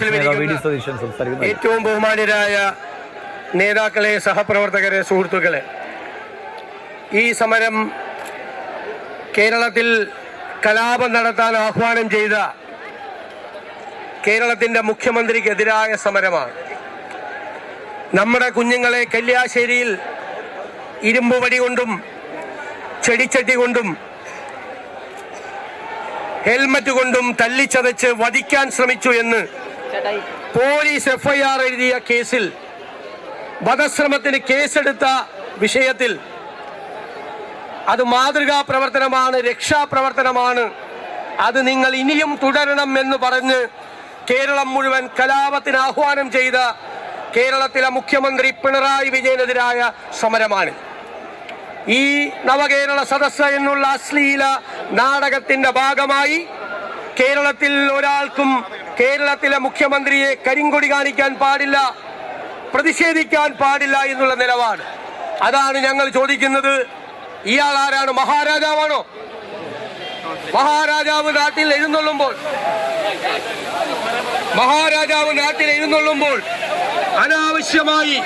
ഏറ്റവും ബഹുമാന്യരായ നേതാക്കളെ, സഹപ്രവർത്തകരെ, സുഹൃത്തുക്കളെ, ഈ സമരം കേരളത്തിൽ കലാപം നടത്താൻ ആഹ്വാനം ചെയ്ത കേരളത്തിന്റെ മുഖ്യമന്ത്രിക്കെതിരായ സമരമാണ്. നമ്മുടെ കുഞ്ഞുങ്ങളെ കല്യാശ്ശേരിയിൽ ഇരുമ്പുവടി കൊണ്ടും ചെടിച്ചട്ടി കൊണ്ടും ഹെൽമറ്റ് കൊണ്ടും തല്ലിച്ചതച്ച് വധിക്കാൻ ശ്രമിച്ചു എന്ന് പോലീസ് FIR എഴുതിയ കേസിൽ, വധശ്രമത്തിന് കേസെടുത്ത വിഷയത്തിൽ അത് മാതൃകാ പ്രവർത്തനമാണ്, രക്ഷാപ്രവർത്തനമാണ്, അത് നിങ്ങൾ ഇനിയും തുടരണം എന്ന് പറഞ്ഞ് കേരളം മുഴുവൻ കലാപത്തിന് ആഹ്വാനം ചെയ്ത കേരളത്തിലെ മുഖ്യമന്ത്രി പിണറായി വിജയനെതിരായ സമരമാണ്. ഈ നവകേരള സദസ്സ് എന്നുള്ള അശ്ലീല നാടകത്തിന്റെ ഭാഗമായി കേരളത്തിൽ ഒരാൾക്കും കേരളത്തിലെ മുഖ്യമന്ത്രിയെ കരിങ്കൊടി കാണിക്കാൻ പാടില്ല, പ്രതിഷേധിക്കാൻ പാടില്ല എന്നുള്ള നിലപാട്. അതാണ് ഞങ്ങൾ ചോദിക്കുന്നത്. ഇയാൾ ആരാണ്? മഹാരാജാവാണോ? മഹാരാജാവ് നാട്ടിൽ എഴുന്നള്ളുമ്പോൾ അനാവശ്യമായി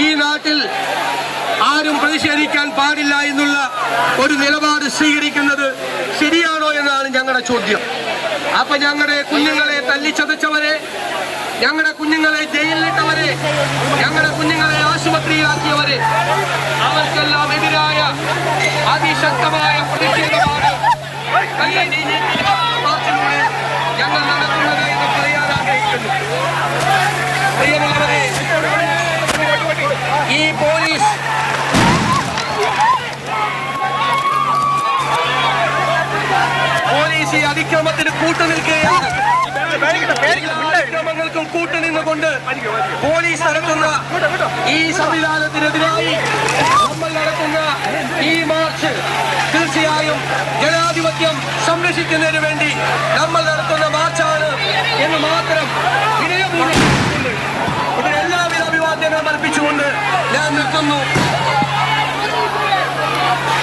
ഈ നാട്ടിൽ ആരും പ്രതിഷേധിക്കാൻ പാടില്ല എന്നുള്ള ഒരു നിലപാട് സ്വീകരിക്കുന്നത് ശരിയാണോ എന്നാണ് ഞങ്ങളുടെ ചോദ്യം. അപ്പൊ ഞങ്ങളുടെ കുഞ്ഞുങ്ങളെ തല്ലിച്ചതച്ചവരെ, ഞങ്ങളുടെ കുഞ്ഞുങ്ങളെ ജയിലിലിട്ടവരെ, ഞങ്ങളുടെ കുഞ്ഞുങ്ങളെ ആശുപത്രിയിലാക്കിയവരെ, അവർക്കെല്ലാം എതിരായ അതിശക്തമായ പ്രതിഷേധമാണ് ഞങ്ങൾ നടത്തുന്നത് എന്ന് പറയാൻ ആഗ്രഹിക്കുന്നു. പ്രിയമുള്ളവരെ, ഈ പോലീസ് ഈ അതിക്രമത്തിന് കൂട്ടുനിൽക്കുകയാണ്. അതിക്രമങ്ങൾക്കും കൂട്ടുനിന്നുകൊണ്ട് പോലീസ് നടത്തുന്ന ഈ സംവിധാനത്തിനെതിരായി നമ്മൾ നടത്തുന്ന ഈ മാർച്ച് തീർച്ചയായും ജനാധിപത്യം സംരക്ഷിക്കുന്നതിന് വേണ്ടി നമ്മൾ നടത്തുന്ന മാർച്ചാണ് എന്ന് മാത്രം വിനയപൂർവ്വം ഇതിന് എല്ലാവിധ അഭിവാദ്യങ്ങളും അർപ്പിച്ചുകൊണ്ട് ഞാൻ നിർത്തുന്നു.